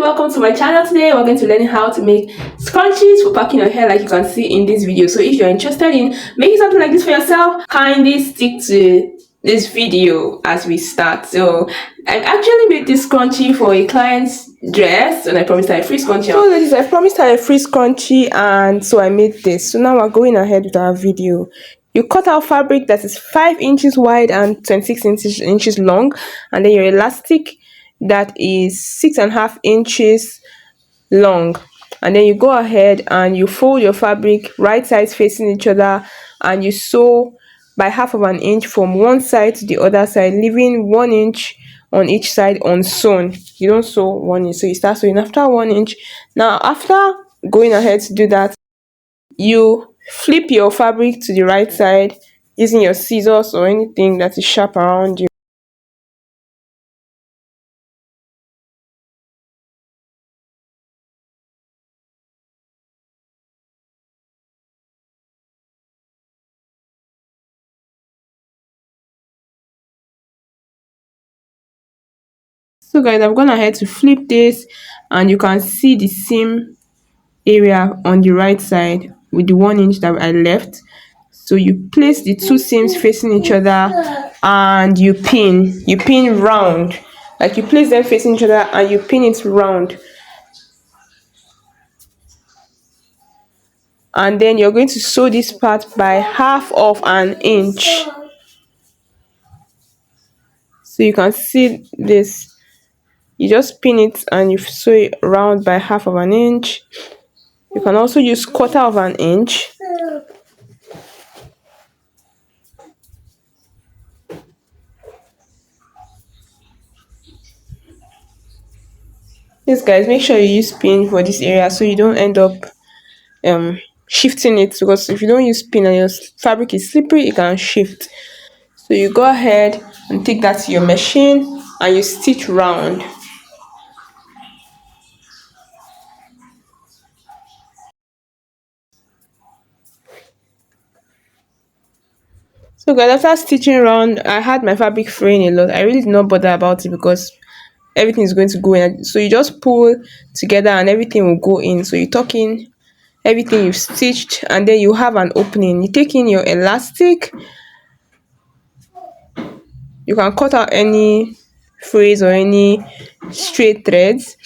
welcome to my channel. Today we're going to learn how to make scrunchies for packing your hair, like you can see in this video. So if you're interested in making something like this for yourself, kindly stick to this video as we start. So I actually made this scrunchie for a client's dress, and I promised her a free scrunchie. So ladies, I promised her a free scrunchie, and so I made this. So now we're going ahead with our video. You cut out fabric that is 5 inches wide and 26 inches long, and then your elastic that is 6.5 inches long, and then you go ahead and you fold your fabric right sides facing each other, and you sew by 1/2 inch from one side to the other side, leaving 1 inch on each side unsewn. You don't sew 1 inch, so you start sewing after 1 inch. Now after going ahead to do that, you flip your fabric to the right side using your scissors or anything that is sharp around you. So guys, I've gone ahead to flip this, and you can see the seam area on the right side with the 1 inch that I left. So you place the two seams facing each other, and you pin round, like you place them facing each other and you pin it round, and then you're going to sew this part by 1/2 inch. So you can see this, you just pin it and you sew it round by 1/2 inch. You can also use 1/4 inch. Yes guys, make sure you use pin for this area so you don't end up shifting it, because if you don't use pin and your fabric is slippery, it can shift. So you go ahead and take that to your machine and you stitch round. So guys, after stitching around, I had my fabric fraying a lot. I really did not bother about it because everything is going to go in. So you just pull together and everything will go in. So you tuck in everything you've stitched, and then you have an opening. You take in your elastic. You can cut out any frays or any straight threads.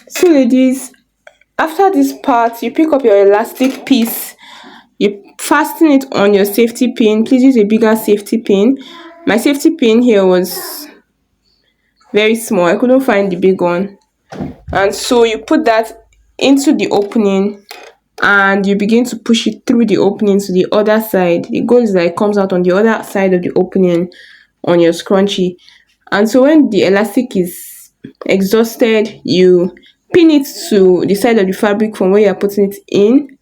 So ladies, after this part, you pick up your elastic piece, you fasten it on your safety pin. Please use a bigger safety pin. My safety pin here was very small, I couldn't find the big one, and so you put that into the opening and you begin to push it through the opening to the other side. The goal is that it comes out on the other side of the opening on your scrunchie. And so when the elastic is exhausted, you pin it to the side of the fabric from where you're putting it in.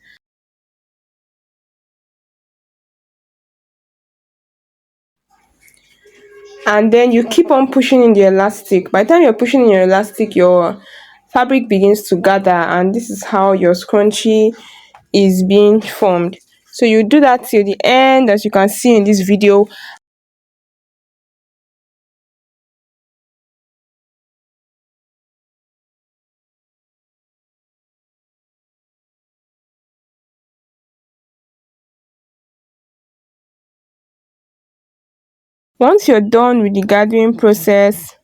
And then you keep on pushing in the elastic. By the time you're pushing in your elastic, your fabric begins to gather, and this is how your scrunchie is being formed. So you do that till the end, as you can see in this video. Once you're done with the gathering process,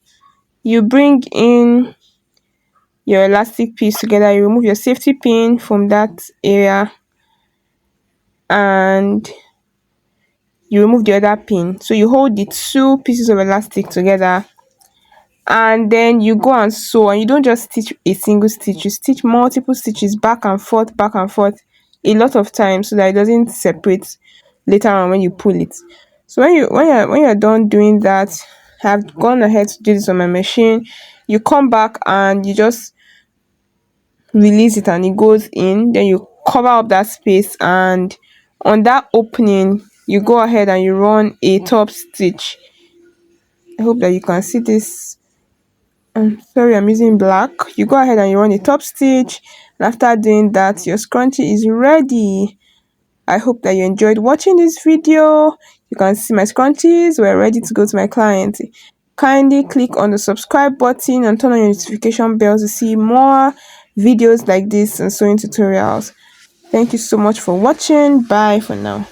you bring in your elastic piece together. You remove your safety pin from that area and you remove the other pin. So you hold the two pieces of elastic together, and then you go and sew. And you don't just stitch a single stitch, you stitch multiple stitches back and forth a lot of times, so that it doesn't separate later on when you pull it. So when you're done doing that, I've gone ahead to do this on my machine. You come back and you just release it and it goes in. Then you cover up that space, and on that opening you go ahead and you run a top stitch. I hope that you can see this. I'm sorry, I'm using black. You go ahead and you run a top stitch, and after doing that, your scrunchie is ready. I hope that you enjoyed watching this video. You can see my scrunchies were ready to go to my client. kindly click on the subscribe button and turn on your notification bell to see more videos like this and sewing tutorials. Thank you so much for watching. Bye for now.